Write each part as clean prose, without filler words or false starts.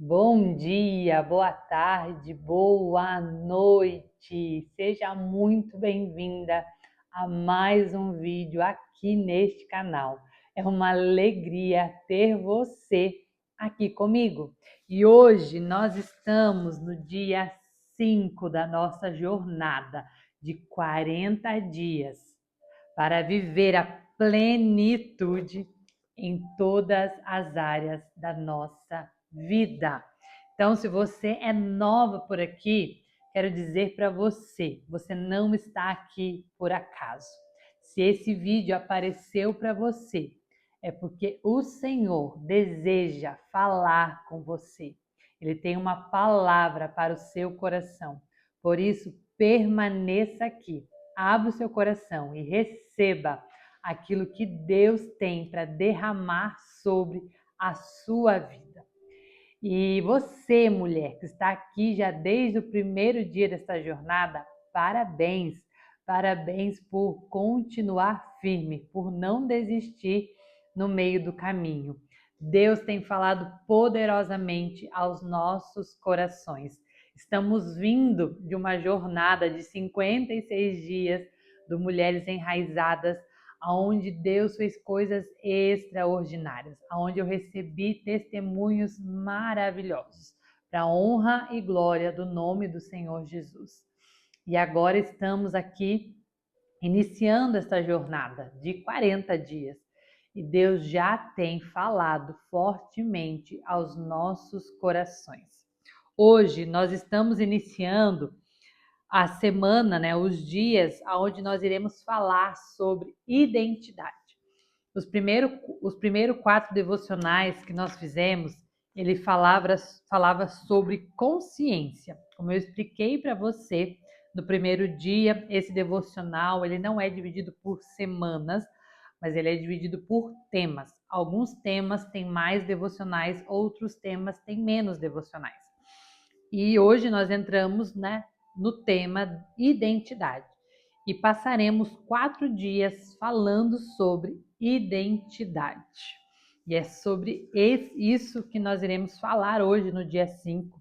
Bom dia, boa tarde, boa noite. Seja muito bem-vinda a mais um vídeo aqui neste canal. É uma alegria ter você aqui comigo. E hoje nós estamos no dia 5 da nossa jornada de 40 dias para viver a plenitude em todas as áreas da nossa vida. Então, se você é nova por aqui, quero dizer para você, você não está aqui por acaso. Se esse vídeo apareceu para você, é porque o Senhor deseja falar com você. Ele tem uma palavra para o seu coração. Por isso, permaneça aqui. Abra o seu coração e receba aquilo que Deus tem para derramar sobre a sua vida. E você, mulher, que está aqui já desde o primeiro dia desta jornada, parabéns! Parabéns por continuar firme, por não desistir no meio do caminho. Deus tem falado poderosamente aos nossos corações. Estamos vindo de uma jornada de 56 dias do Mulheres Enraizadas, onde Deus fez coisas extraordinárias, onde eu recebi testemunhos maravilhosos, para a honra e glória do nome do Senhor Jesus. E agora estamos aqui iniciando esta jornada de 40 dias. E Deus já tem falado fortemente aos nossos corações. Hoje nós estamos iniciando a semana, os dias onde nós iremos falar sobre identidade. Os primeiros 4 devocionais que nós fizemos, ele falava sobre consciência. Como eu expliquei para você no primeiro dia, esse devocional ele não é dividido por semanas, mas ele é dividido por temas. Alguns temas têm mais devocionais, outros temas têm menos devocionais. E hoje nós entramos, no tema identidade. E passaremos 4 dias falando sobre identidade. E é sobre isso que nós iremos falar hoje, no dia 5.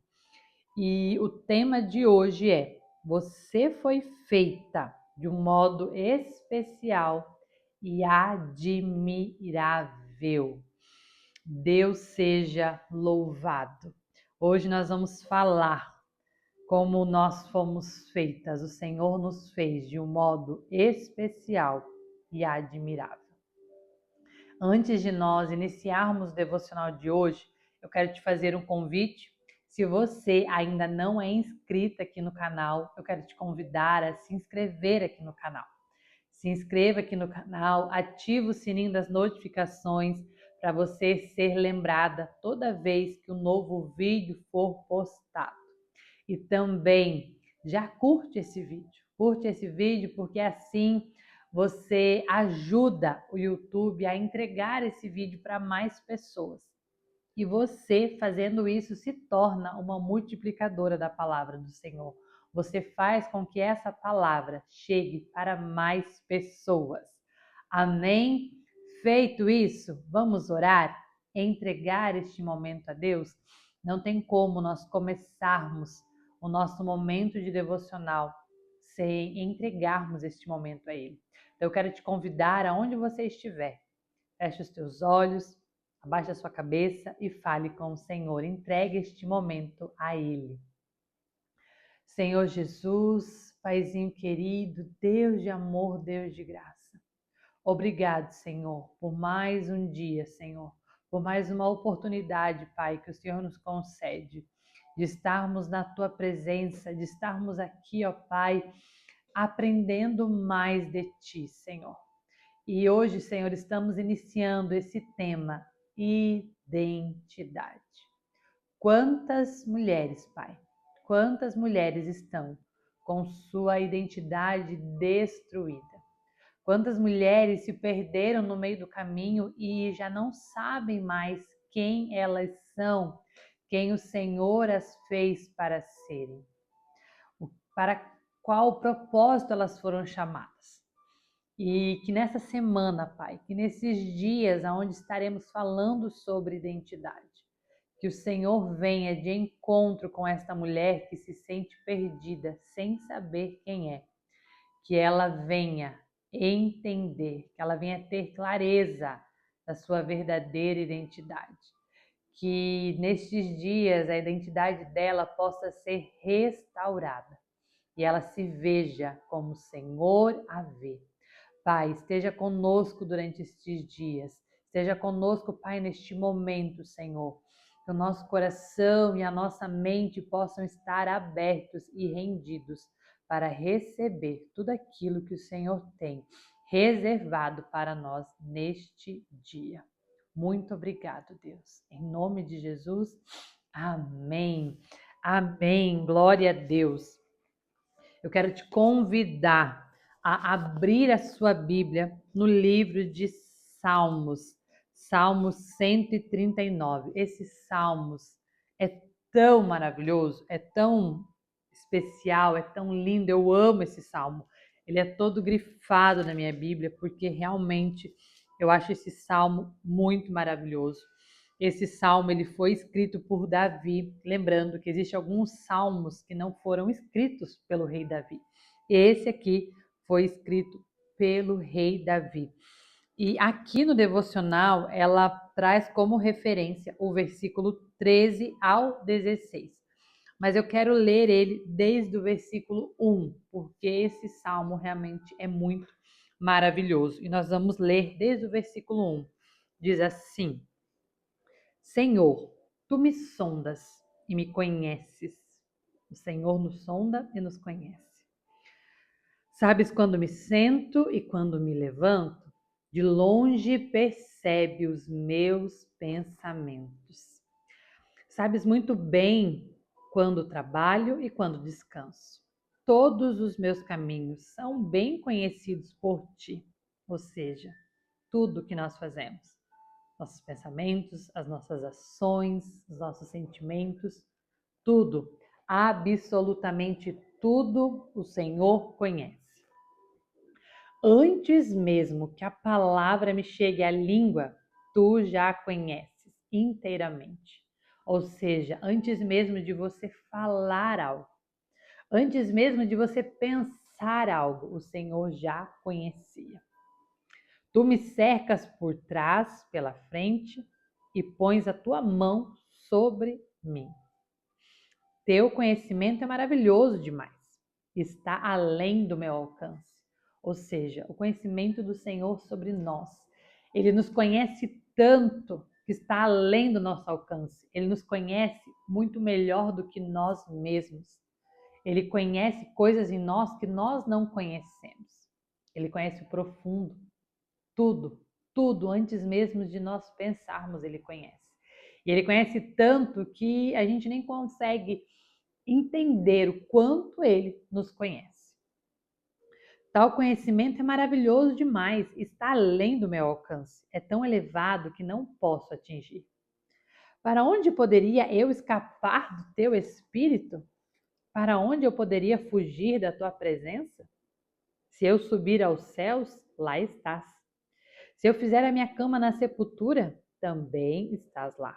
E o tema de hoje é: você foi feita de um modo especial e admirável. Deus seja louvado. Hoje nós vamos falar como nós fomos feitas. O Senhor nos fez de um modo especial e admirável. Antes de nós iniciarmos o devocional de hoje, eu quero te fazer um convite. Se você ainda não é inscrita aqui no canal, eu quero te convidar a se inscrever aqui no canal. Se inscreva aqui no canal, ative o sininho das notificações para você ser lembrada toda vez que um novo vídeo for postado. E também já curte esse vídeo porque assim você ajuda o YouTube a entregar esse vídeo para mais pessoas. E você, fazendo isso, se torna uma multiplicadora da palavra do Senhor. Você faz com que essa palavra chegue para mais pessoas. Amém? Feito isso, vamos orar, entregar este momento a Deus. Não tem como nós começarmos o nosso momento de devocional sem entregarmos este momento a Ele. Então, eu quero te convidar, aonde você estiver, feche os teus olhos, abaixe a sua cabeça e fale com o Senhor. Entregue este momento a Ele. Senhor Jesus, Paizinho querido, Deus de amor, Deus de graça. Obrigado, Senhor, por mais um dia, Senhor, por mais uma oportunidade, Pai, que o Senhor nos concede de estarmos na Tua presença, de estarmos aqui, ó Pai, aprendendo mais de Ti, Senhor. E hoje, Senhor, estamos iniciando esse tema, identidade. Quantas mulheres, Pai, quantas mulheres estão com sua identidade destruída? Quantas mulheres se perderam no meio do caminho e já não sabem mais quem elas são, quem o Senhor as fez para serem, para qual propósito elas foram chamadas. E que nessa semana, Pai, que nesses dias onde estaremos falando sobre identidade, Que o Senhor venha de encontro com esta mulher que se sente perdida, sem saber quem é. Que ela venha entender, que ela venha ter clareza da sua verdadeira identidade. Que nestes dias a identidade dela possa ser restaurada e ela se veja como o Senhor a vê. Pai, esteja conosco durante estes dias. Esteja conosco, Pai, neste momento, Senhor. Que o nosso coração e a nossa mente possam estar abertos e rendidos para receber tudo aquilo que o Senhor tem reservado para nós neste dia. Muito obrigado, Deus. Em nome de Jesus, amém. Amém. Glória a Deus. Eu quero te convidar a abrir a sua Bíblia no livro de Salmos, Salmos 139. Esse Salmos é tão maravilhoso, é tão especial, é tão lindo, eu amo esse Salmo. Ele é todo grifado na minha Bíblia, porque realmente eu acho esse Salmo muito maravilhoso. Esse Salmo ele foi escrito por Davi, lembrando que existem alguns salmos que não foram escritos pelo rei Davi. Esse aqui foi escrito pelo rei Davi. E aqui no devocional, ela traz como referência o versículo 13 ao 16. Mas eu quero ler ele desde o versículo 1, porque esse salmo realmente é muito maravilhoso. E nós vamos ler desde o versículo 1. Diz assim: Senhor, tu me sondas e me conheces. O Senhor nos sonda e nos conhece. Sabes quando me sento e quando me levanto? De longe percebe os meus pensamentos. Sabes muito bem quando trabalho e quando descanso. Todos os meus caminhos são bem conhecidos por ti, ou seja, tudo que nós fazemos, nossos pensamentos, as nossas ações, os nossos sentimentos, tudo, absolutamente tudo o Senhor conhece. Antes mesmo que a palavra me chegue à língua, tu já a conheces inteiramente. Ou seja, antes mesmo de você falar algo, antes mesmo de você pensar algo, o Senhor já conhecia. Tu me cercas por trás, pela frente, e pões a tua mão sobre mim. Teu conhecimento é maravilhoso demais, está além do meu alcance. Ou seja, o conhecimento do Senhor sobre nós. Ele nos conhece tanto que está além do nosso alcance. Ele nos conhece muito melhor do que nós mesmos. Ele conhece coisas em nós que nós não conhecemos. Ele conhece o profundo, tudo, tudo antes mesmo de nós pensarmos, ele conhece. E ele conhece tanto que a gente nem consegue entender o quanto ele nos conhece. Tal conhecimento é maravilhoso demais, está além do meu alcance, é tão elevado que não posso atingir. Para onde poderia eu escapar do teu espírito? Para onde eu poderia fugir da tua presença? Se eu subir aos céus, lá estás. Se eu fizer a minha cama na sepultura, também estás lá.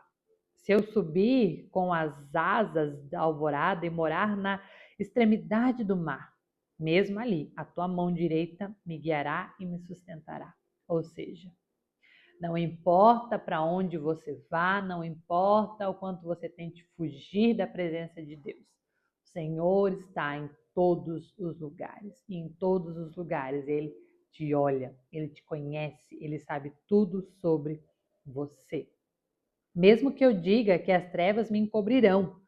Se eu subir com as asas da alvorada e morar na extremidade do mar, mesmo ali, a tua mão direita me guiará e me sustentará. Ou seja, não importa para onde você vá, não importa o quanto você tente fugir da presença de Deus. O Senhor está em todos os lugares. E em todos os lugares Ele te olha, Ele te conhece, Ele sabe tudo sobre você. Mesmo que eu diga que as trevas me encobrirão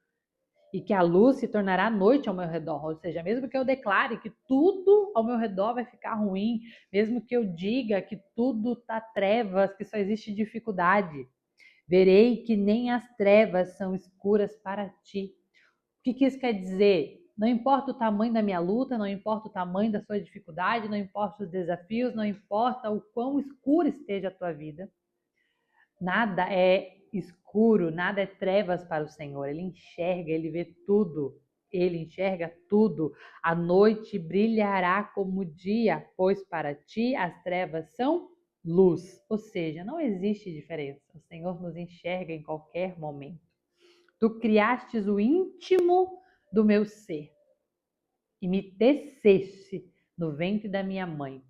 e que a luz se tornará noite ao meu redor, ou seja, mesmo que eu declare que tudo ao meu redor vai ficar ruim, mesmo que eu diga que tudo está trevas, que só existe dificuldade, verei que nem as trevas são escuras para ti. O que isso quer dizer? Não importa o tamanho da minha luta, não importa o tamanho da sua dificuldade, não importa os desafios, não importa o quão escuro esteja a tua vida, nada é escuro, nada é trevas para o Senhor. Ele enxerga, ele vê tudo. Ele enxerga tudo. A noite brilhará como o dia, pois para ti as trevas são luz. Ou seja, não existe diferença. O Senhor nos enxerga em qualquer momento. Tu criastes o íntimo do meu ser e me teceste no ventre da minha mãe.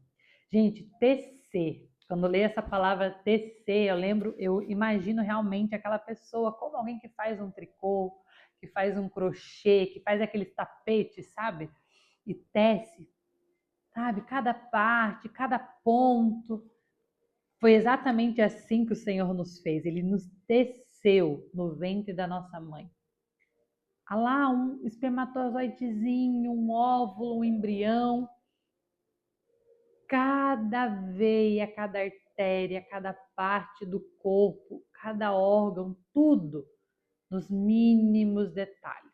Gente, tecer. Quando eu leio essa palavra tecer, eu imagino realmente aquela pessoa como alguém que faz um tricô, que faz um crochê, que faz aqueles tapetes, sabe? E tece, sabe? Cada parte, cada ponto. Foi exatamente assim que o Senhor nos fez. Ele nos teceu no ventre da nossa mãe. Há lá um espermatozoidezinho, um óvulo, um embrião. Cada veia, cada artéria, cada parte do corpo, cada órgão, tudo nos mínimos detalhes.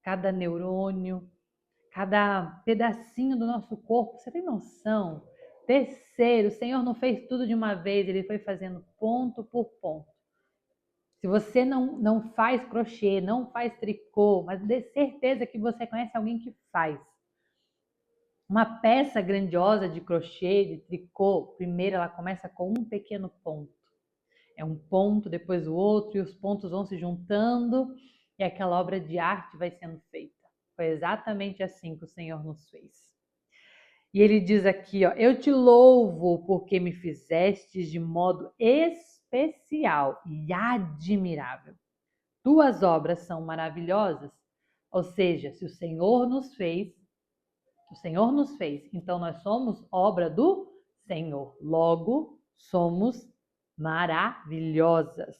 Cada neurônio, cada pedacinho do nosso corpo. Você tem noção? Terceiro, o Senhor não fez tudo de uma vez, Ele foi fazendo ponto por ponto. Se você não faz crochê, não faz tricô, mas dê certeza que você conhece alguém que faz. Uma peça grandiosa de crochê, de tricô, primeiro ela começa com um pequeno ponto. É um ponto, depois o outro, e os pontos vão se juntando e aquela obra de arte vai sendo feita. Foi exatamente assim que o Senhor nos fez. E ele diz aqui, ó, eu te louvo porque me fizestes de modo especial e admirável. Tuas obras são maravilhosas. Ou seja, se o Senhor nos fez, então nós somos obra do Senhor. Logo, somos maravilhosas.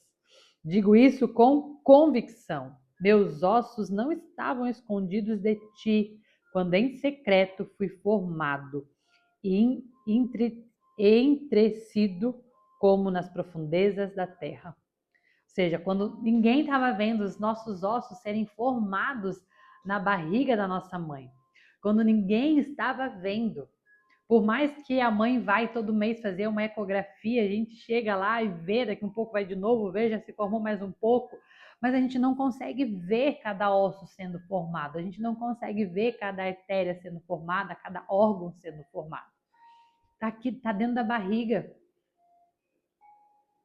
Digo isso com convicção. Meus ossos não estavam escondidos de ti, quando em secreto fui formado e entrecido como nas profundezas da terra. Ou seja, quando ninguém estava vendo os nossos ossos serem formados na barriga da nossa mãe. Quando ninguém estava vendo. Por mais que a mãe vai todo mês fazer uma ecografia, a gente chega lá e vê, daqui um pouco vai de novo, vê, já se formou mais um pouco, mas a gente não consegue ver cada osso sendo formado, a gente não consegue ver cada artéria sendo formada, cada órgão sendo formado. Está aqui, está dentro da barriga.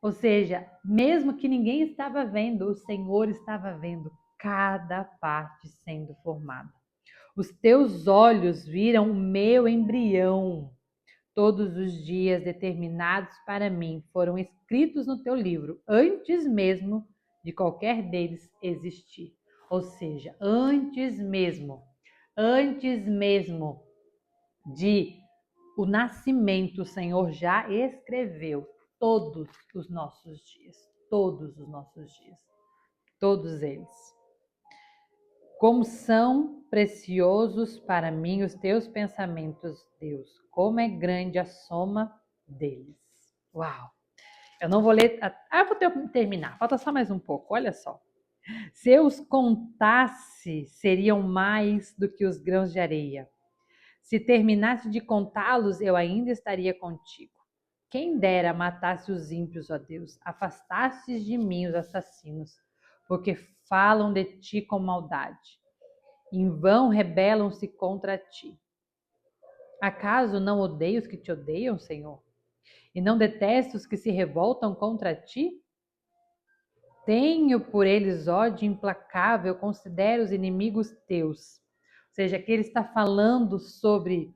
Ou seja, mesmo que ninguém estava vendo, o Senhor estava vendo cada parte sendo formada. Os teus olhos viram o meu embrião. Todos os dias determinados para mim foram escritos no teu livro, antes mesmo de qualquer deles existir. Ou seja, antes mesmo de o nascimento, o Senhor já escreveu todos os nossos dias, todos eles. Como são preciosos para mim os teus pensamentos, Deus. Como é grande a soma deles. Uau! Eu não vou ler... eu vou terminar. Falta só mais um pouco, olha só. Se eu os contasse, seriam mais do que os grãos de areia. Se terminasse de contá-los, eu ainda estaria contigo. Quem dera matasse os ímpios, ó Deus, afastastes de mim os assassinos, porque falam de ti com maldade. Em vão rebelam-se contra ti. Acaso não odeio os que te odeiam, Senhor? E não detesto os que se revoltam contra ti? Tenho por eles ódio implacável, considero os inimigos teus. Ou seja, aqui ele está falando sobre,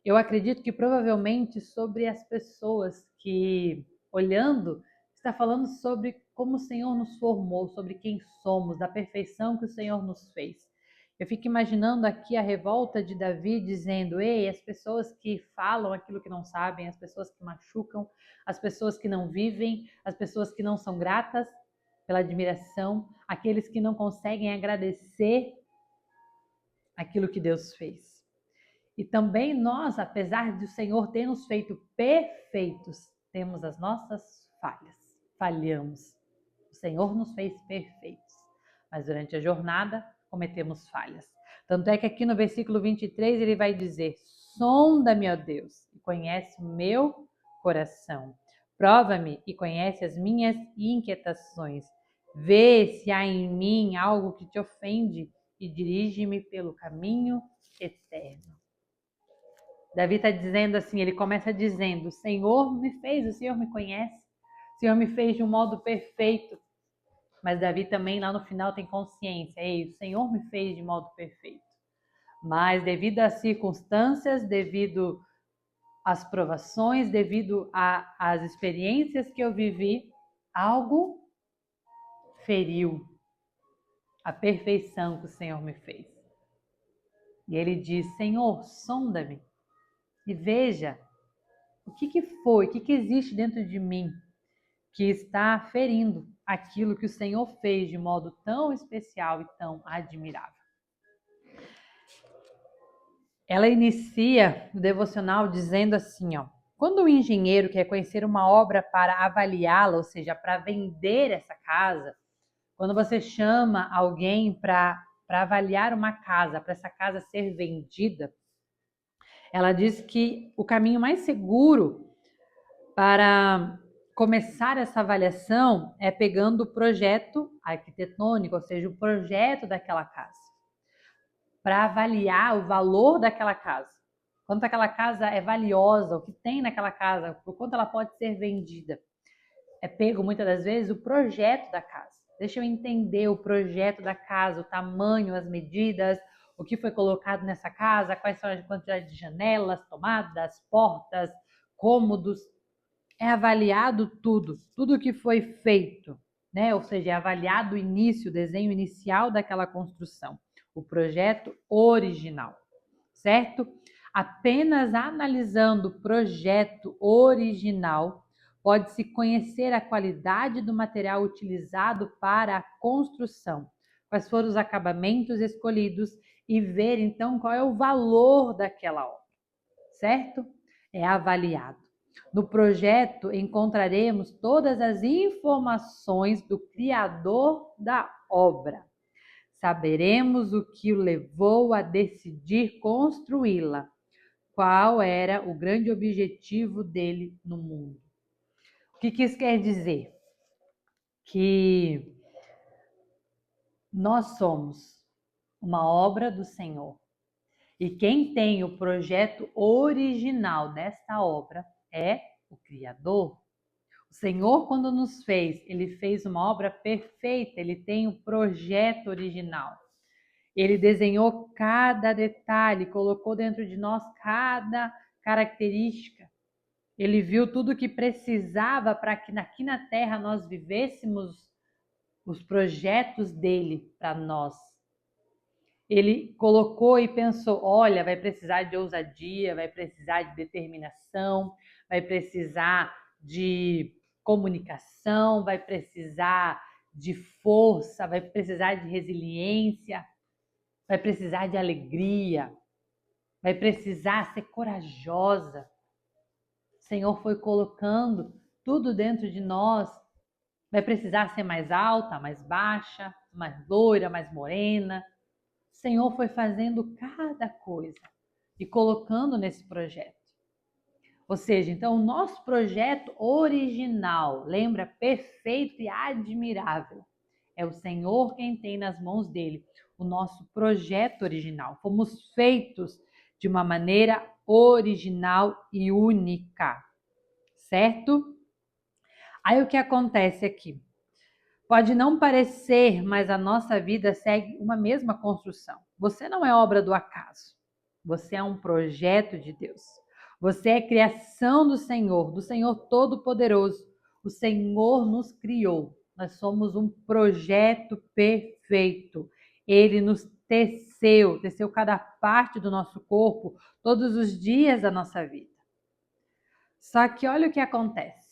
eu acredito que provavelmente sobre as pessoas que, olhando, está falando sobre como o Senhor nos formou, sobre quem somos, da perfeição que o Senhor nos fez. Eu fico imaginando aqui a revolta de Davi dizendo, ei, as pessoas que falam aquilo que não sabem, as pessoas que machucam, as pessoas que não vivem, as pessoas que não são gratas pela admiração, aqueles que não conseguem agradecer aquilo que Deus fez. E também nós, apesar de o Senhor ter nos feito perfeitos, temos as nossas falhas, falhamos. O Senhor nos fez perfeitos, mas durante a jornada cometemos falhas. Tanto é que aqui no versículo 23 ele vai dizer, sonda-me, ó Deus, e conhece o meu coração. Prova-me e conhece as minhas inquietações. Vê se há em mim algo que te ofende e dirige-me pelo caminho eterno. Davi está dizendo assim, ele começa dizendo, o Senhor me fez, o Senhor me conhece, o Senhor me fez de um modo perfeito. Mas Davi também lá no final tem consciência. Ei, o Senhor me fez de modo perfeito. Mas devido às circunstâncias, devido às provações, devido às experiências que eu vivi, algo feriu a perfeição que o Senhor me fez. E ele diz: Senhor, sonda-me e veja o que foi, o que existe dentro de mim que está ferindo aquilo que o Senhor fez de modo tão especial e tão admirável. Ela inicia o devocional dizendo assim, ó: quando o engenheiro quer conhecer uma obra para avaliá-la, ou seja, para vender essa casa, quando você chama alguém para avaliar uma casa, para essa casa ser vendida, ela diz que o caminho mais seguro para começar essa avaliação é pegando o projeto arquitetônico, ou seja, o projeto daquela casa, para avaliar o valor daquela casa. Quanto aquela casa é valiosa, o que tem naquela casa, por quanto ela pode ser vendida. É pego muitas das vezes o projeto da casa. Deixa eu entender o projeto da casa, o tamanho, as medidas, o que foi colocado nessa casa, quais são a quantidade de janelas, tomadas, portas, cômodos. É avaliado tudo que foi feito, né? Ou seja, é avaliado o início, o desenho inicial daquela construção, o projeto original, certo? Apenas analisando o projeto original pode-se conhecer a qualidade do material utilizado para a construção, quais foram os acabamentos escolhidos e ver então qual é o valor daquela obra, certo? É avaliado. No projeto encontraremos todas as informações do criador da obra. Saberemos o que o levou a decidir construí-la. Qual era o grande objetivo dele no mundo? O que isso quer dizer? Que nós somos uma obra do Senhor. E quem tem o projeto original desta obra é o Criador. O Senhor, quando nos fez, Ele fez uma obra perfeita, Ele tem o projeto original. Ele desenhou cada detalhe, colocou dentro de nós cada característica. Ele viu tudo o que precisava para que aqui na Terra nós vivêssemos os projetos dele para nós. Ele colocou e pensou, olha, vai precisar de ousadia, vai precisar de determinação, vai precisar de comunicação, vai precisar de força, vai precisar de resiliência, vai precisar de alegria, vai precisar ser corajosa. O Senhor foi colocando tudo dentro de nós. Vai precisar ser mais alta, mais baixa, mais loira, mais morena. O Senhor foi fazendo cada coisa e colocando nesse projeto. Ou seja, então o nosso projeto original, lembra, perfeito e admirável, é o Senhor quem tem nas mãos dele o nosso projeto original. Fomos feitos de uma maneira original e única, certo? Aí o que acontece aqui? Pode não parecer, mas a nossa vida segue uma mesma construção. Você não é obra do acaso. Você é um projeto de Deus. Você é criação do Senhor Todo-Poderoso. O Senhor nos criou. Nós somos um projeto perfeito. Ele nos teceu cada parte do nosso corpo todos os dias da nossa vida. Só que olha o que acontece.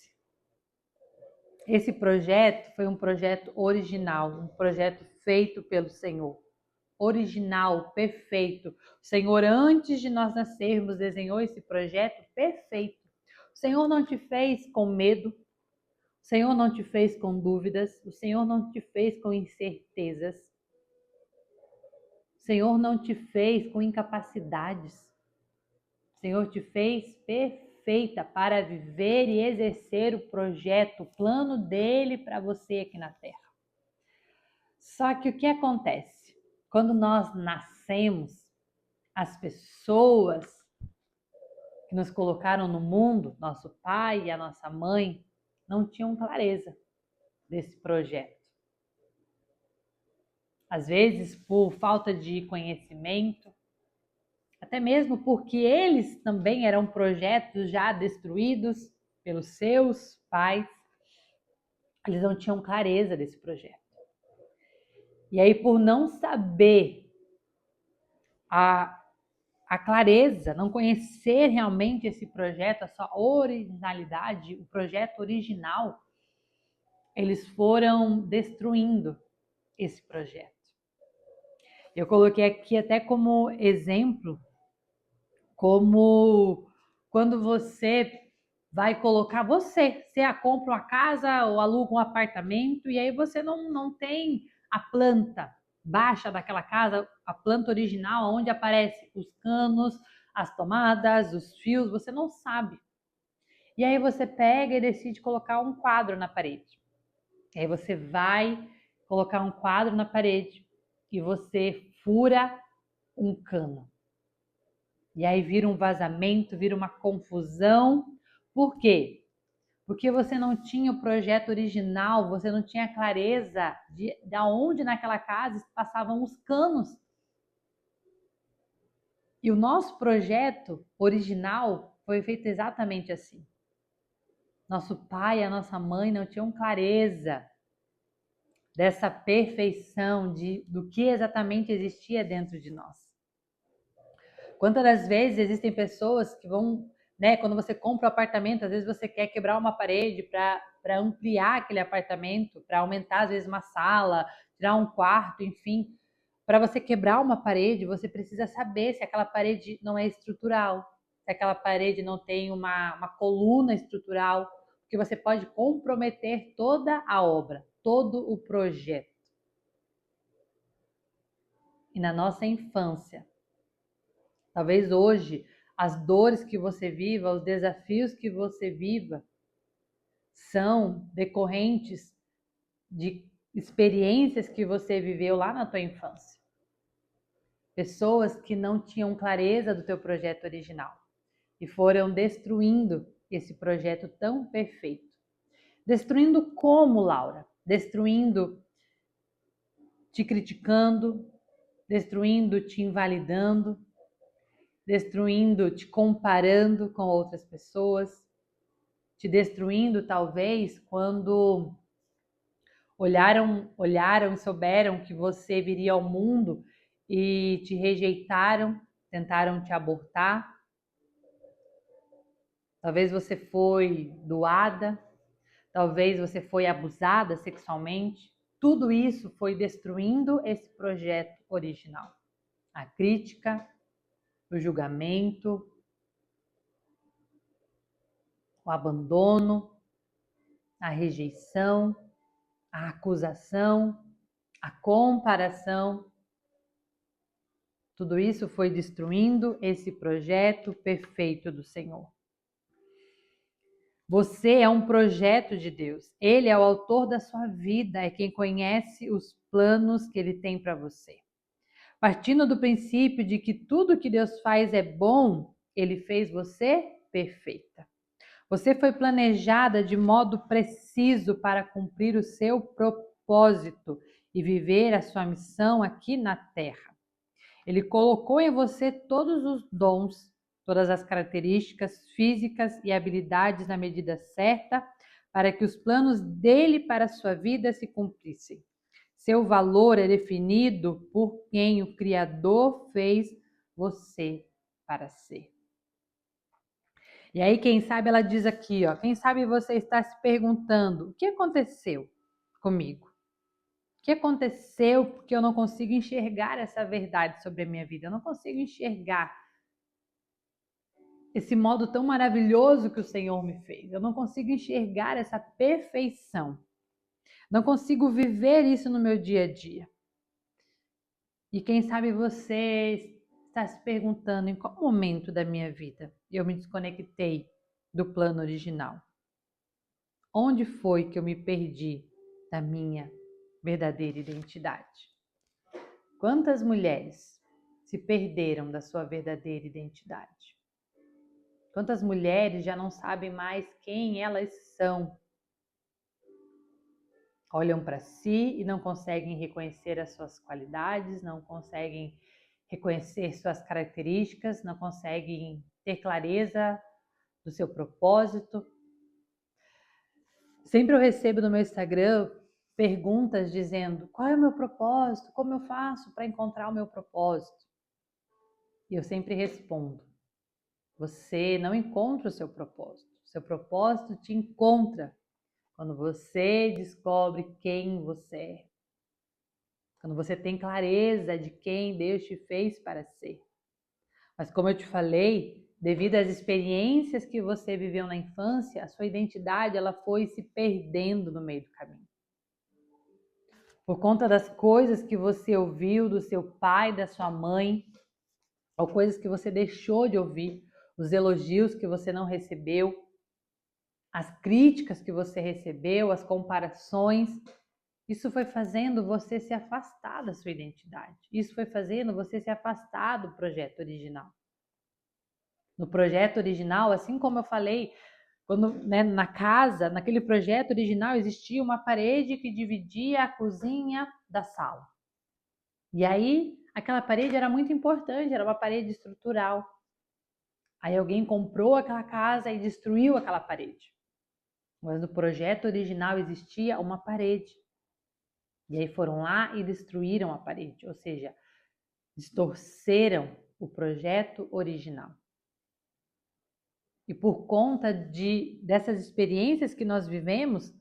Esse projeto foi um projeto original, um projeto feito pelo Senhor. Original, perfeito. O Senhor, antes de nós nascermos, desenhou esse projeto perfeito. O Senhor não te fez com medo, o Senhor não te fez com dúvidas, o Senhor não te fez com incertezas, o Senhor não te fez com incapacidades. O Senhor te fez perfeita para viver e exercer o projeto, o plano dele para você aqui na Terra. Só que o que acontece? Quando nós nascemos, as pessoas que nos colocaram no mundo, nosso pai e a nossa mãe, não tinham clareza desse projeto. às vezes por falta de conhecimento, até mesmo porque eles também eram projetos já destruídos pelos seus pais, eles não tinham clareza desse projeto. E aí, por não saber a clareza, não conhecer realmente esse projeto, a sua originalidade, o projeto original, eles foram destruindo esse projeto. Eu coloquei aqui até como exemplo, como quando você vai colocar, você compra uma casa ou aluga um apartamento e aí você não tem a planta baixa daquela casa, a planta original, onde aparece os canos, as tomadas, os fios, você não sabe. E aí você pega e decide colocar um quadro na parede. E aí você vai colocar um quadro na parede e você fura um cano. E aí vira um vazamento, vira uma confusão. Por quê? Porque você não tinha o projeto original, você não tinha clareza de onde naquela casa passavam os canos. E o nosso projeto original foi feito exatamente assim. Nosso pai e a nossa mãe não tinham clareza dessa perfeição do que exatamente existia dentro de nós. Quantas das vezes existem pessoas que vão, né, quando você compra um apartamento, às vezes você quer quebrar uma parede para ampliar aquele apartamento, para aumentar às vezes uma sala, tirar um quarto, enfim. Para você quebrar uma parede, você precisa saber se aquela parede não é estrutural, se aquela parede não tem uma coluna estrutural, porque você pode comprometer toda a obra, todo o projeto. E na nossa infância, talvez hoje, as dores que você viva, os desafios que você viva, são decorrentes de experiências que você viveu lá na tua infância. Pessoas que não tinham clareza do teu projeto original e foram destruindo esse projeto tão perfeito. Destruindo como, Laura? Destruindo te criticando, destruindo te invalidando, destruindo te comparando com outras pessoas, te destruindo talvez quando olharam e souberam que você viria ao mundo e te rejeitaram, tentaram te abortar. Talvez você foi doada, talvez você foi abusada sexualmente. Tudo isso foi destruindo esse projeto original. A crítica, o julgamento, o abandono, a rejeição, a acusação, a comparação. Tudo isso foi destruindo esse projeto perfeito do Senhor. Você é um projeto de Deus. Ele é o autor da sua vida, é quem conhece os planos que Ele tem para você. Partindo do princípio de que tudo que Deus faz é bom, Ele fez você perfeita. Você foi planejada de modo preciso para cumprir o seu propósito e viver a sua missão aqui na Terra. Ele colocou em você todos os dons, todas as características físicas e habilidades na medida certa para que os planos dele para a sua vida se cumprissem. Seu valor é definido por quem o Criador fez você para ser. E aí, quem sabe, ela diz aqui, ó, quem sabe você está se perguntando, o que aconteceu comigo? O que aconteceu porque eu não consigo enxergar essa verdade sobre a minha vida? Eu não consigo enxergar esse modo tão maravilhoso que o Senhor me fez. Eu não consigo enxergar essa perfeição. Não consigo viver isso no meu dia a dia. E quem sabe você está se perguntando em qual momento da minha vida eu me desconectei do plano original. Onde foi que eu me perdi da minha verdadeira identidade? Quantas mulheres se perderam da sua verdadeira identidade? Quantas mulheres já não sabem mais quem elas são? olham para si e não conseguem reconhecer as suas qualidades, não conseguem reconhecer suas características, não conseguem ter clareza do seu propósito. Sempre eu recebo no meu Instagram perguntas dizendo: qual é o meu propósito? Como eu faço para encontrar o meu propósito? E eu sempre respondo: você não encontra o seu propósito. Seu propósito te encontra quando você descobre quem você é. Quando você tem clareza de quem Deus te fez para ser. Mas como eu te falei, devido às experiências que você viveu na infância, a sua identidade ela foi se perdendo no meio do caminho. Por conta das coisas que você ouviu do seu pai, da sua mãe, ou coisas que você deixou de ouvir, os elogios que você não recebeu, as críticas que você recebeu, as comparações, isso foi fazendo você se afastar da sua identidade. Isso foi fazendo você se afastar do projeto original. No projeto original, assim como eu falei, quando, né, na casa, naquele projeto original, existia uma parede que dividia a cozinha da sala. E aí, aquela parede era muito importante, era uma parede estrutural. Aí alguém comprou aquela casa e destruiu aquela parede. Mas no projeto original existia uma parede. E aí foram lá e destruíram a parede, ou seja, distorceram o projeto original. E por conta dessas experiências que nós vivemos,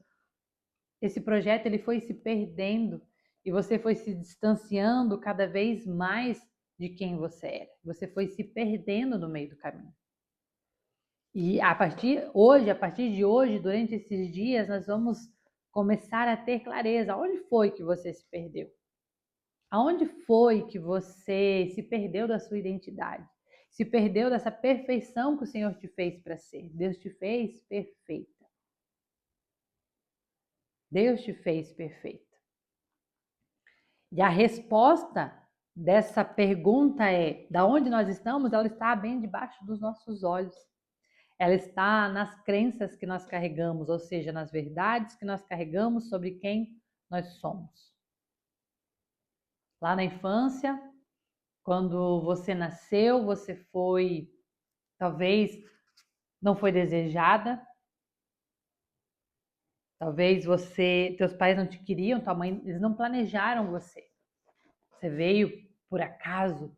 esse projeto ele foi se perdendo e você foi se distanciando cada vez mais de quem você era. Você foi se perdendo no meio do caminho. E a partir de hoje, durante esses dias, nós vamos começar a ter clareza. Onde foi que você se perdeu? Aonde foi que você se perdeu da sua identidade? Se perdeu dessa perfeição que o Senhor te fez para ser? Deus te fez perfeita. Deus te fez perfeita. E a resposta dessa pergunta é: da onde nós estamos? Ela está bem debaixo dos nossos olhos. Ela está nas crenças que nós carregamos, ou seja, nas verdades que nós carregamos sobre quem nós somos. Lá na infância, quando você nasceu, você foi, talvez, não foi desejada. Talvez teus pais não te queriam, tua mãe, eles não planejaram você. Você veio por acaso,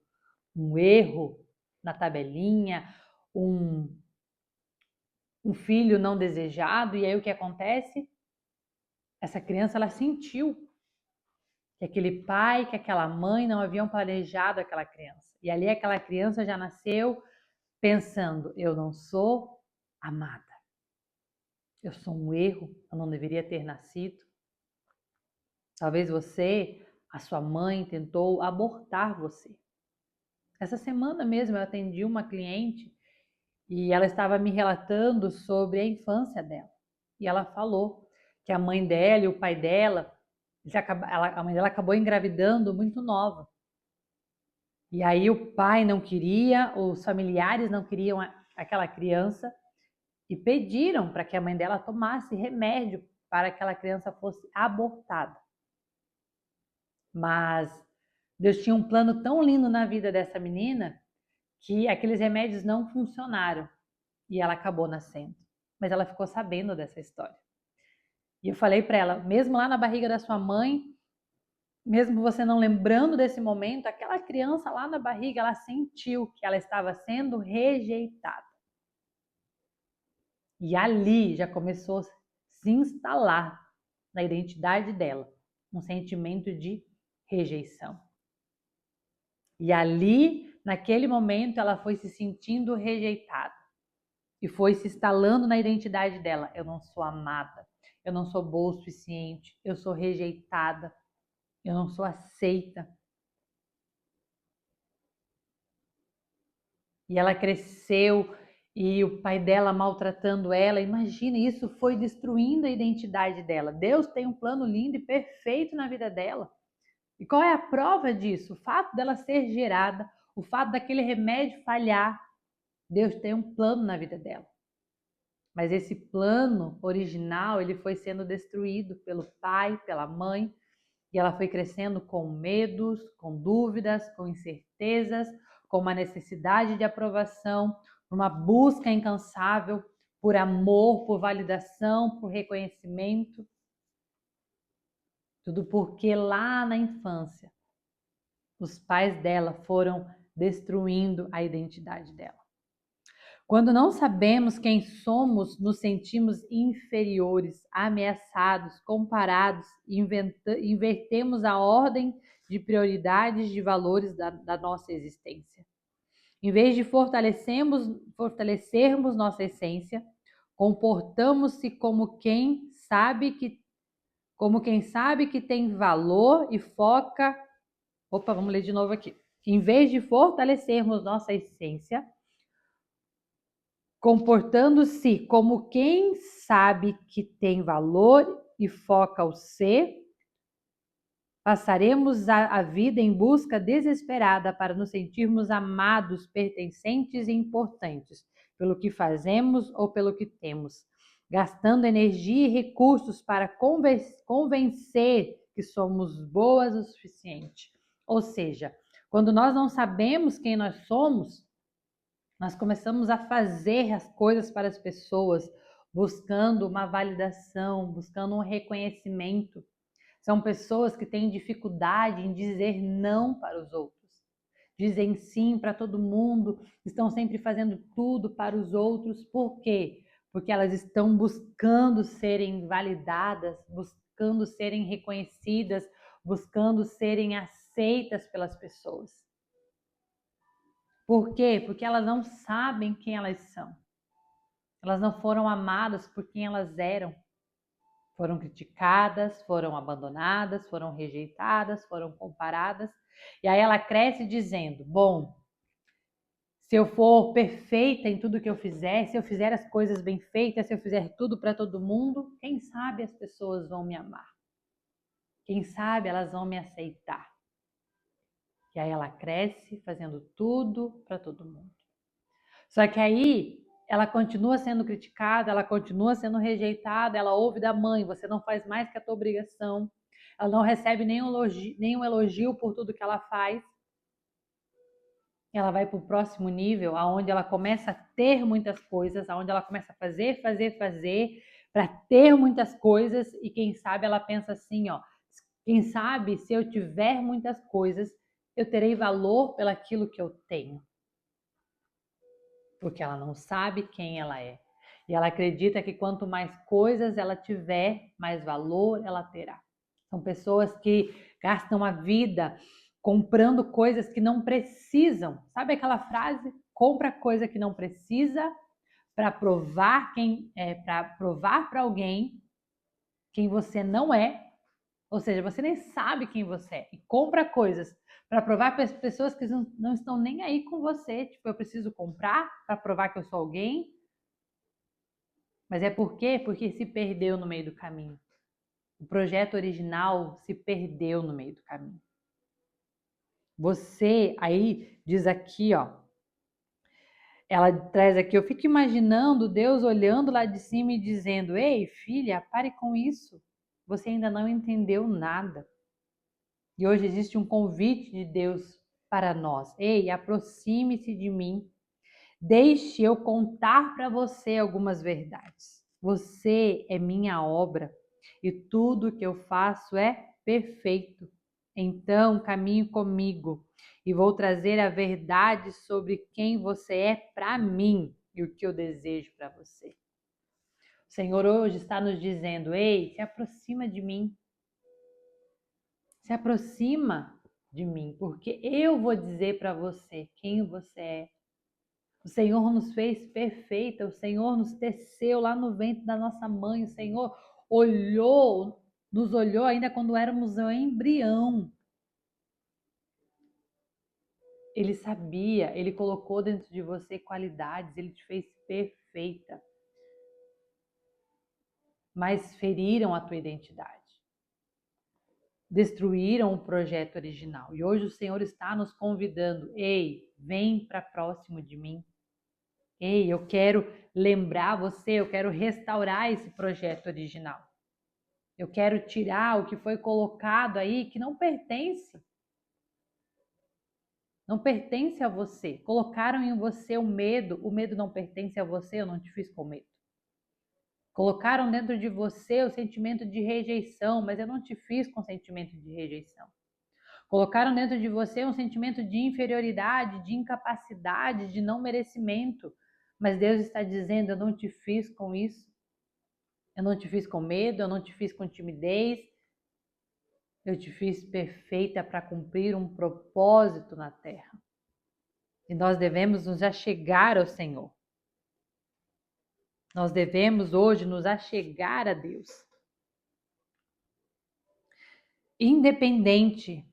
um erro na tabelinha, um filho não desejado, e aí o que acontece? Essa criança, ela sentiu que aquele pai, que aquela mãe não haviam planejado aquela criança. E ali aquela criança já nasceu pensando: eu não sou amada. Eu sou um erro, eu não deveria ter nascido. Talvez você, a sua mãe, tentou abortar você. Essa semana mesmo eu atendi uma cliente e ela estava me relatando sobre a infância dela. E ela falou que a mãe dela e o pai dela, a mãe dela acabou engravidando muito nova. E aí o pai não queria, os familiares não queriam aquela criança e pediram para que a mãe dela tomasse remédio para que aquela criança fosse abortada. Mas Deus tinha um plano tão lindo na vida dessa menina que aqueles remédios não funcionaram e ela acabou nascendo. Mas ela ficou sabendo dessa história. E eu falei para ela, mesmo lá na barriga da sua mãe, mesmo você não lembrando desse momento, aquela criança lá na barriga, ela sentiu que ela estava sendo rejeitada. E ali já começou a se instalar na identidade dela um sentimento de rejeição. E ali, naquele momento, ela foi se sentindo rejeitada. E foi se instalando na identidade dela. Eu não sou amada, eu não sou boa o suficiente, eu sou rejeitada, eu não sou aceita. E ela cresceu e o pai dela maltratando ela. Imagina, isso foi destruindo a identidade dela. Deus tem um plano lindo e perfeito na vida dela. E qual é a prova disso? O fato dela ser gerada, o fato daquele remédio falhar. Deus tem um plano na vida dela. Mas esse plano original, ele foi sendo destruído pelo pai, pela mãe, e ela foi crescendo com medos, com dúvidas, com incertezas, com uma necessidade de aprovação, uma busca incansável por amor, por validação, por reconhecimento. Tudo porque lá na infância, os pais dela foram destruindo a identidade dela. Quando não sabemos quem somos, nos sentimos inferiores, ameaçados, comparados, invertemos a ordem de prioridades de valores da nossa existência. Em vez de fortalecermos nossa essência, comportamos-se como quem sabe que tem valor e foca. Opa, vamos ler de novo aqui. Em vez de fortalecermos nossa essência, comportando-se como quem sabe que tem valor e foca o ser, passaremos a vida em busca desesperada para nos sentirmos amados, pertencentes e importantes pelo que fazemos ou pelo que temos, gastando energia e recursos para convencer que somos boas o suficiente. Ou seja, quando nós não sabemos quem nós somos, nós começamos a fazer as coisas para as pessoas, buscando uma validação, buscando um reconhecimento. São pessoas que têm dificuldade em dizer não para os outros. Dizem sim para todo mundo, estão sempre fazendo tudo para os outros. Por quê? Porque elas estão buscando serem validadas, buscando serem reconhecidas, buscando serem aceitas pelas pessoas. Por quê? Porque elas não sabem quem elas são. Elas não foram amadas por quem elas eram. Foram criticadas, foram abandonadas, foram rejeitadas, foram comparadas. E aí ela cresce dizendo, bom, se eu for perfeita em tudo que eu fizer, se eu fizer as coisas bem feitas, se eu fizer tudo para todo mundo, quem sabe as pessoas vão me amar. Quem sabe elas vão me aceitar. E aí ela cresce fazendo tudo para todo mundo. Só que aí ela continua sendo criticada, ela continua sendo rejeitada, ela ouve da mãe, você não faz mais que a tua obrigação, ela não recebe nenhum elogio por tudo que ela faz. Ela vai para o próximo nível, aonde ela começa a ter muitas coisas, aonde ela começa a fazer, para ter muitas coisas, e quem sabe ela pensa assim, ó, quem sabe se eu tiver muitas coisas, eu terei valor pelaquilo que eu tenho. Porque ela não sabe quem ela é. E ela acredita que quanto mais coisas ela tiver, mais valor ela terá. São pessoas que gastam a vida comprando coisas que não precisam. Sabe aquela frase? Compra coisa que não precisa para provar para alguém quem você não é. Ou seja, você nem sabe quem você é. E compra coisas para provar para as pessoas que não estão nem aí com você. Tipo, eu preciso comprar para provar que eu sou alguém. Mas é por quê? Porque se perdeu no meio do caminho. O projeto original se perdeu no meio do caminho. Você, aí, diz aqui, ó. Ela traz aqui, eu fico imaginando Deus olhando lá de cima e dizendo, ei, filha, pare com isso. Você ainda não entendeu nada. E hoje existe um convite de Deus para nós. Ei, aproxime-se de mim. Deixe eu contar para você algumas verdades. Você é minha obra e tudo que eu faço é perfeito. Então, caminhe comigo e vou trazer a verdade sobre quem você é para mim e o que eu desejo para você. O Senhor hoje está nos dizendo, ei, se aproxima de mim. Se aproxima de mim, porque eu vou dizer para você quem você é. O Senhor nos fez perfeita, o Senhor nos teceu lá no ventre da nossa mãe, o Senhor nos olhou ainda quando éramos um embrião. Ele sabia, Ele colocou dentro de você qualidades, Ele te fez perfeita. Mas feriram a tua identidade. Destruíram o projeto original. E hoje o Senhor está nos convidando. Ei, vem para próximo de mim. Ei, eu quero lembrar você, eu quero restaurar esse projeto original. Eu quero tirar o que foi colocado aí que não pertence. Não pertence a você. Colocaram em você o medo não pertence a você, eu não te fiz com medo. Colocaram dentro de você o sentimento de rejeição, mas eu não te fiz com sentimento de rejeição. Colocaram dentro de você um sentimento de inferioridade, de incapacidade, de não merecimento, mas Deus está dizendo, eu não te fiz com isso. Eu não te fiz com medo, eu não te fiz com timidez, eu te fiz perfeita para cumprir um propósito na terra. E nós devemos nos achegar ao Senhor. Nós devemos hoje nos achegar a Deus. Independente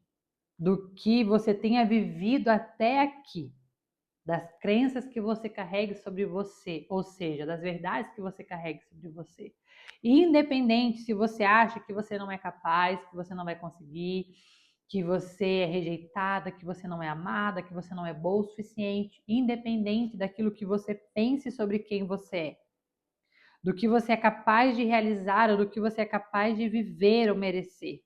do que você tenha vivido até aqui, das crenças que você carregue sobre você, ou seja, das verdades que você carregue sobre você. Independente se você acha que você não é capaz, que você não vai conseguir, que você é rejeitada, que você não é amada, que você não é boa o suficiente, independente daquilo que você pense sobre quem você é, do que você é capaz de realizar ou do que você é capaz de viver ou merecer.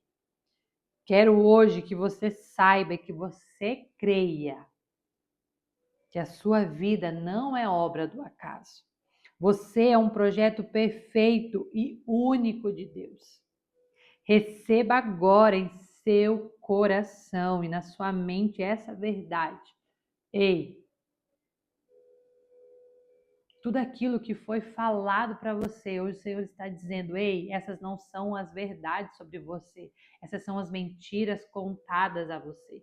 Quero hoje que você saiba e que você creia que a sua vida não é obra do acaso. Você é um projeto perfeito e único de Deus. Receba agora em seu coração e na sua mente essa verdade. Ei, tudo aquilo que foi falado para você, hoje o Senhor está dizendo, ei, essas não são as verdades sobre você, essas são as mentiras contadas a você.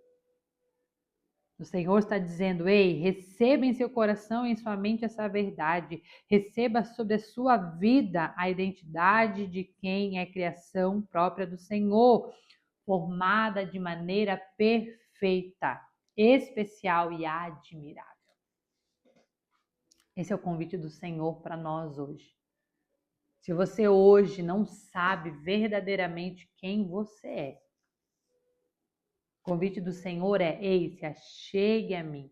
O Senhor está dizendo, ei, receba em seu coração e em sua mente essa verdade. Receba sobre a sua vida a identidade de quem é criação própria do Senhor, formada de maneira perfeita, especial e admirável. Esse é o convite do Senhor para nós hoje. Se você hoje não sabe verdadeiramente quem você é, o convite do Senhor é, ei, se achegue a mim.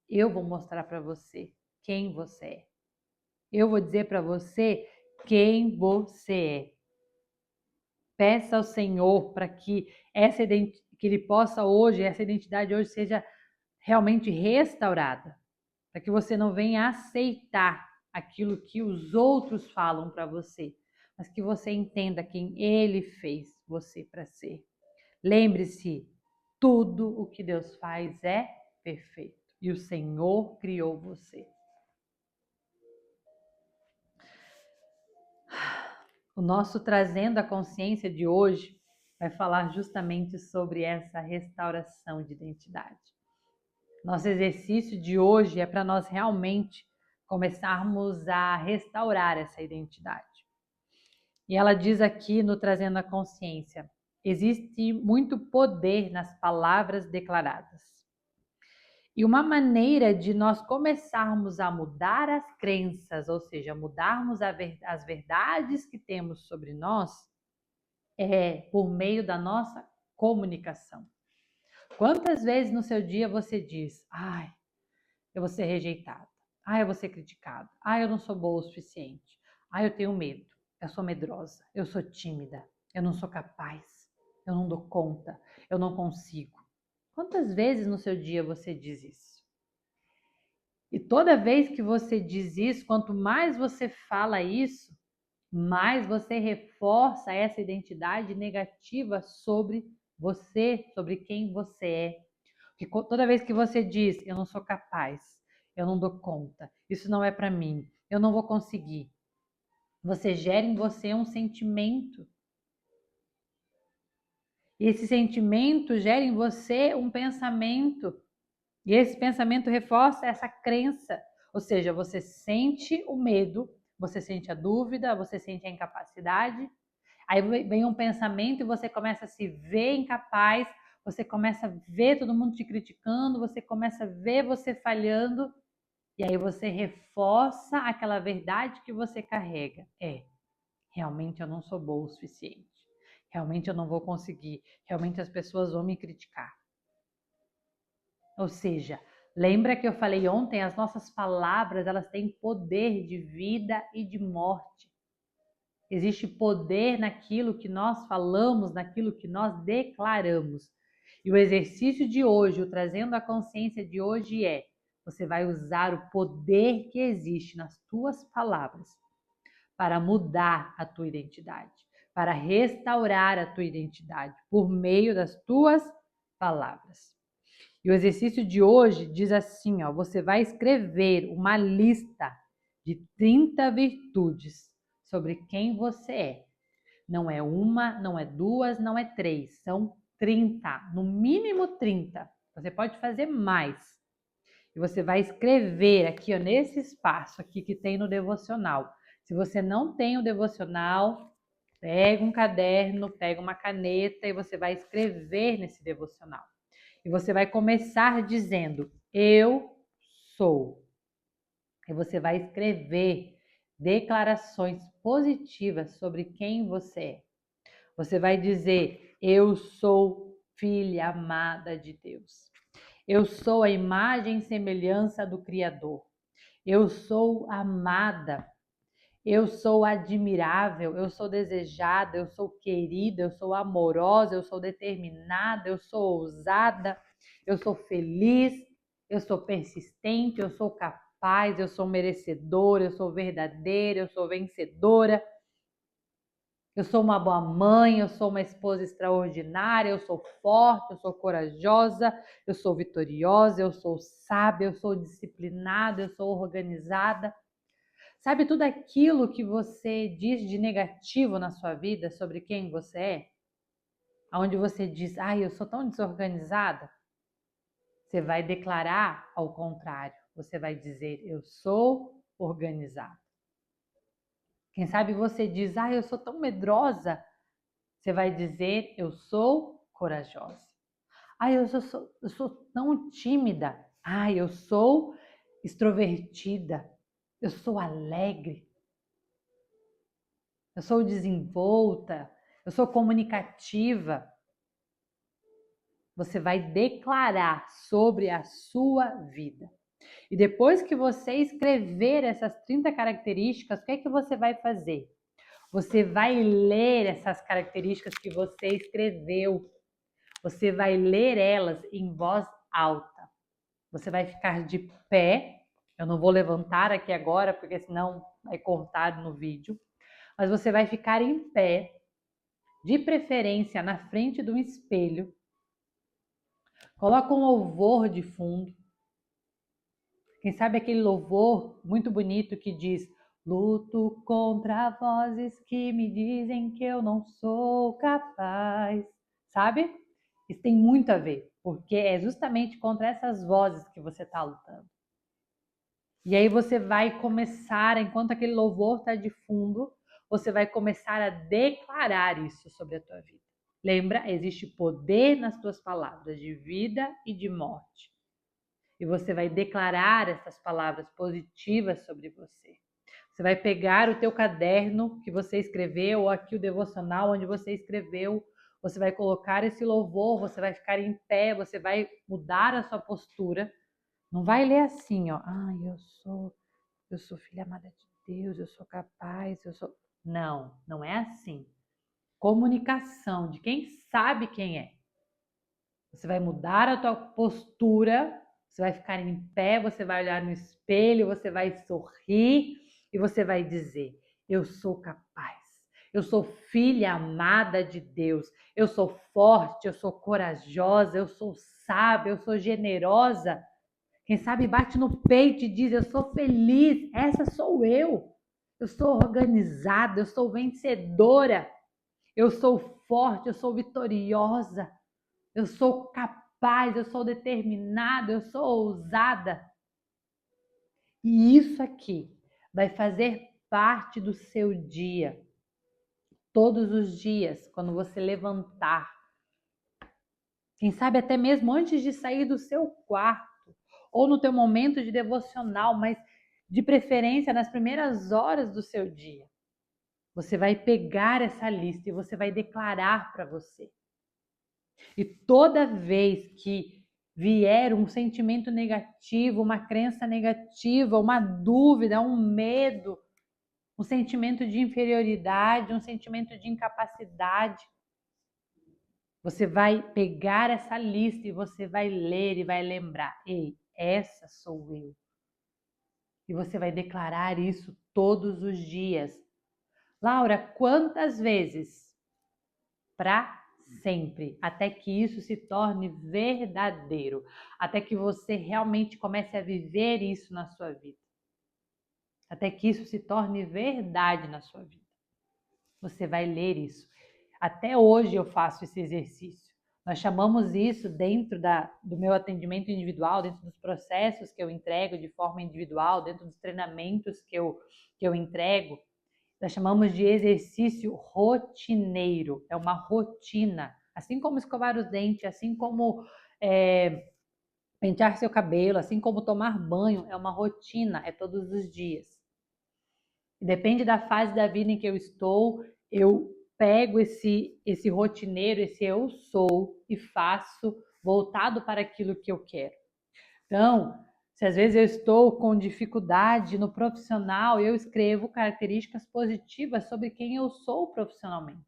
Eu vou mostrar para você quem você é. Eu vou dizer para você quem você é. Peça ao Senhor para que que Ele possa hoje, essa identidade hoje seja realmente restaurada. Para que você não venha aceitar aquilo que os outros falam para você, mas que você entenda quem Ele fez você para ser. Lembre-se, tudo o que Deus faz é perfeito e o Senhor criou você. O nosso Trazendo a Consciência de hoje vai falar justamente sobre essa restauração de identidade. Nosso exercício de hoje é para nós realmente começarmos a restaurar essa identidade. E ela diz aqui no Trazendo a Consciência, existe muito poder nas palavras declaradas. E uma maneira de nós começarmos a mudar as crenças, ou seja, mudarmos as verdades que temos sobre nós, é por meio da nossa comunicação. Quantas vezes no seu dia você diz, ai, eu vou ser rejeitado, ai, eu vou ser criticado, ai, eu não sou boa o suficiente, ai, eu tenho medo, eu sou medrosa, eu sou tímida, eu não sou capaz, eu não dou conta, eu não consigo. Quantas vezes no seu dia você diz isso? E toda vez que você diz isso, quanto mais você fala isso, mais você reforça essa identidade negativa sobre você, sobre quem você é. Porque toda vez que você diz, eu não sou capaz, eu não dou conta, isso não é para mim, eu não vou conseguir, você gera em você um sentimento. E esse sentimento gera em você um pensamento. E esse pensamento reforça essa crença. Ou seja, você sente o medo, você sente a dúvida, você sente a incapacidade. Aí vem um pensamento e você começa a se ver incapaz, você começa a ver todo mundo te criticando, você começa a ver você falhando. E aí você reforça aquela verdade que você carrega. Realmente eu não sou boa o suficiente. Realmente eu não vou conseguir. Realmente as pessoas vão me criticar. Ou seja, Lembra que eu falei ontem, as nossas palavras, elas têm poder de vida e de morte. Existe poder naquilo que nós falamos, naquilo que nós declaramos. E o exercício de hoje, o trazendo a consciência de hoje você vai usar o poder que existe nas tuas palavras para mudar a tua identidade, para restaurar a tua identidade por meio das tuas palavras. E o exercício de hoje diz assim, você vai escrever uma lista de 30 virtudes sobre quem você é. Não é uma, não é duas, não é três, são 30, no mínimo 30. Você pode fazer mais. E você vai escrever aqui, nesse espaço aqui que tem no devocional. Se você não tem o devocional, pega um caderno, pega uma caneta e você vai escrever nesse devocional. E você vai começar dizendo, eu sou. E você vai escrever declarações positivas sobre quem você é. Você vai dizer, eu sou filha amada de Deus. Eu sou a imagem e semelhança do Criador. Eu sou amada. Eu sou admirável, eu sou desejada, eu sou querida, eu sou amorosa, eu sou determinada, eu sou ousada, eu sou feliz, eu sou persistente, eu sou capaz, eu sou merecedora, eu sou verdadeira, eu sou vencedora. Eu sou uma boa mãe, eu sou uma esposa extraordinária, eu sou forte, eu sou corajosa, eu sou vitoriosa, eu sou sábia, eu sou disciplinada, eu sou organizada. Sabe tudo aquilo que você diz de negativo na sua vida sobre quem você é? Onde você diz, ai, eu sou tão desorganizada. Você vai declarar ao contrário. Você vai dizer, eu sou organizada. Quem sabe você diz, ai, eu sou tão medrosa. Você vai dizer, eu sou corajosa. Ai, eu sou tão tímida. Ai, eu sou extrovertida. Eu sou alegre. Eu sou desenvolta, eu sou comunicativa. Você vai declarar sobre a sua vida. E depois que você escrever essas 30 características, o que é que você vai fazer? Você vai ler essas características que você escreveu. Você vai ler elas em voz alta. Você vai ficar de pé. Eu não vou levantar aqui agora, porque senão vai cortar no vídeo. Mas você vai ficar em pé, de preferência na frente de um espelho. Coloca um louvor de fundo. Quem sabe aquele louvor muito bonito que diz: luto contra vozes que me dizem que eu não sou capaz. Sabe? Isso tem muito a ver, porque é justamente contra essas vozes que você está lutando. E aí você vai começar, enquanto aquele louvor está de fundo, você vai começar a declarar isso sobre a tua vida. Lembra, existe poder nas tuas palavras de vida e de morte. E você vai declarar essas palavras positivas sobre você. Você vai pegar o teu caderno que você escreveu, ou aqui o devocional onde você escreveu, você vai colocar esse louvor, você vai ficar em pé, você vai mudar a sua postura. Não vai ler assim, ó. Ai, eu sou filha amada de Deus, eu sou capaz, eu sou... Não, não é assim. Comunicação de quem sabe quem é. Você vai mudar a tua postura, você vai ficar em pé, você vai olhar no espelho, você vai sorrir e você vai dizer, eu sou capaz. Eu sou filha amada de Deus. Eu sou forte, eu sou corajosa, eu sou sábia, eu sou generosa. Quem sabe bate no peito e diz, eu sou feliz, essa sou eu. Eu sou organizada, eu sou vencedora. Eu sou forte, eu sou vitoriosa. Eu sou capaz, eu sou determinada, eu sou ousada. E isso aqui vai fazer parte do seu dia. Todos os dias, quando você levantar. Quem sabe até mesmo antes de sair do seu quarto. Ou no teu momento de devocional, mas de preferência nas primeiras horas do seu dia. Você vai pegar essa lista e você vai declarar para você. E toda vez que vier um sentimento negativo, uma crença negativa, uma dúvida, um medo, um sentimento de inferioridade, um sentimento de incapacidade, você vai pegar essa lista e você vai ler e vai lembrar: ei, essa sou eu. E você vai declarar isso todos os dias. Laura, quantas vezes? Para sempre, até que isso se torne verdadeiro, até que você realmente comece a viver isso na sua vida, até que isso se torne verdade na sua vida. Você vai ler isso. Até hoje eu faço esse exercício. Nós chamamos isso dentro do meu atendimento individual, dentro dos processos que eu entrego de forma individual, dentro dos treinamentos que eu entrego, nós chamamos de exercício rotineiro. É uma rotina. Assim como escovar os dentes, assim como pentear seu cabelo, assim como tomar banho, é uma rotina, é todos os dias. Depende da fase da vida em que eu estou, eu pego esse rotineiro, esse eu sou e faço voltado para aquilo que eu quero. Então, se às vezes eu estou com dificuldade no profissional, eu escrevo características positivas sobre quem eu sou profissionalmente.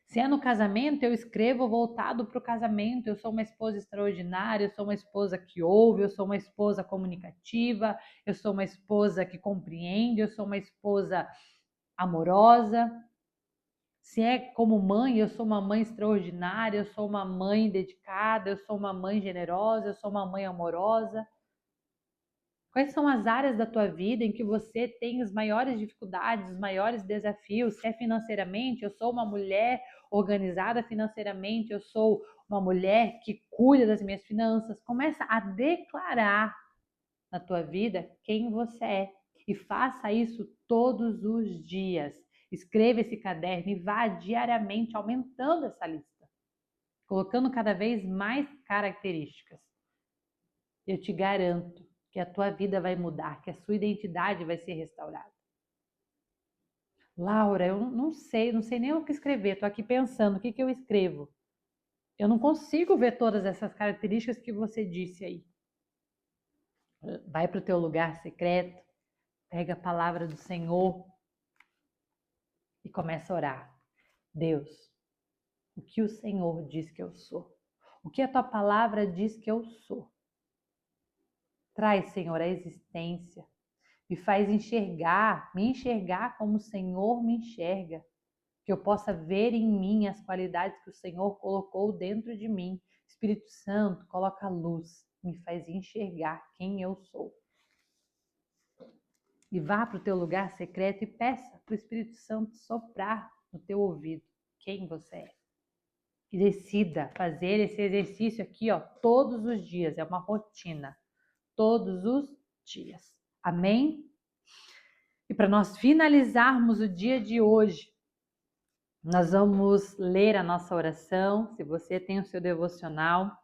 Se é no casamento, eu escrevo voltado para o casamento. Eu sou uma esposa extraordinária, eu sou uma esposa que ouve, eu sou uma esposa comunicativa, eu sou uma esposa que compreende, eu sou uma esposa amorosa. Se é como mãe, eu sou uma mãe extraordinária, eu sou uma mãe dedicada, eu sou uma mãe generosa, eu sou uma mãe amorosa. Quais são as áreas da tua vida em que você tem as maiores dificuldades, os maiores desafios? Se é financeiramente, eu sou uma mulher organizada financeiramente, eu sou uma mulher que cuida das minhas finanças. Começa a declarar na tua vida quem você é e faça isso todos os dias. Escreva esse caderno e vá diariamente aumentando essa lista, colocando cada vez mais características. Eu te garanto que a tua vida vai mudar, que a sua identidade vai ser restaurada. Laura, eu não sei nem o que escrever, estou aqui pensando, o que eu escrevo? Eu não consigo ver todas essas características que você disse aí. Vai para o teu lugar secreto, pega a palavra do Senhor e começa a orar. Deus, o que o Senhor diz que eu sou? O que a tua palavra diz que eu sou? Traz, Senhor, a existência. Me faz me enxergar como o Senhor me enxerga. Que eu possa ver em mim as qualidades que o Senhor colocou dentro de mim. Espírito Santo, coloca a luz, me faz enxergar quem eu sou. E vá para o teu lugar secreto e peça para o Espírito Santo soprar no teu ouvido quem você é. E decida fazer esse exercício aqui, ó, todos os dias. É uma rotina. Todos os dias. Amém? E para nós finalizarmos o dia de hoje, nós vamos ler a nossa oração. Se você tem o seu devocional,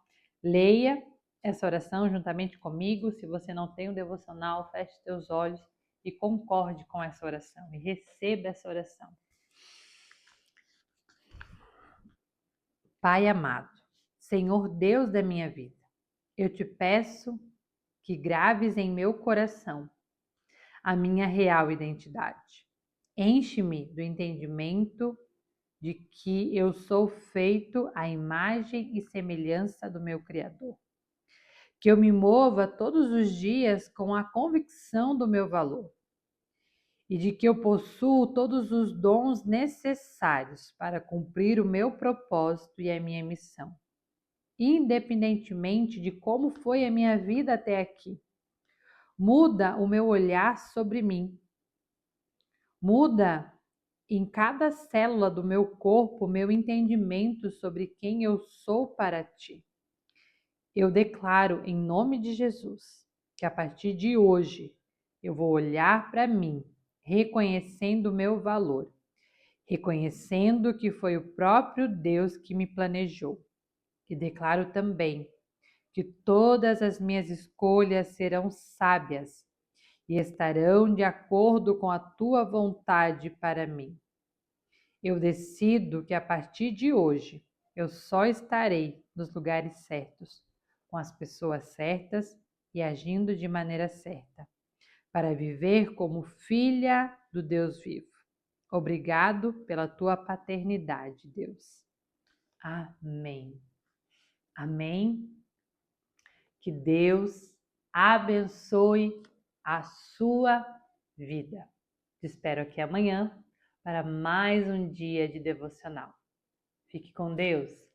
leia essa oração juntamente comigo. Se você não tem o devocional, feche seus olhos e concorde com essa oração e receba essa oração. Pai amado, Senhor Deus da minha vida, eu te peço que graves em meu coração a minha real identidade. Enche-me do entendimento de que eu sou feito à imagem e semelhança do meu Criador. Que eu me mova todos os dias com a convicção do meu valor e de que eu possuo todos os dons necessários para cumprir o meu propósito e a minha missão, independentemente de como foi a minha vida até aqui. Muda o meu olhar sobre mim. Muda em cada célula do meu corpo meu entendimento sobre quem eu sou para ti. Eu declaro em nome de Jesus que a partir de hoje eu vou olhar para mim, reconhecendo o meu valor, reconhecendo que foi o próprio Deus que me planejou. E declaro também que todas as minhas escolhas serão sábias e estarão de acordo com a tua vontade para mim. Eu decido que a partir de hoje eu só estarei nos lugares certos, com as pessoas certas e agindo de maneira certa, para viver como filha do Deus vivo. Obrigado pela tua paternidade, Deus. Amém. Amém. Que Deus abençoe a sua vida. Te espero aqui amanhã para mais um dia de devocional. Fique com Deus.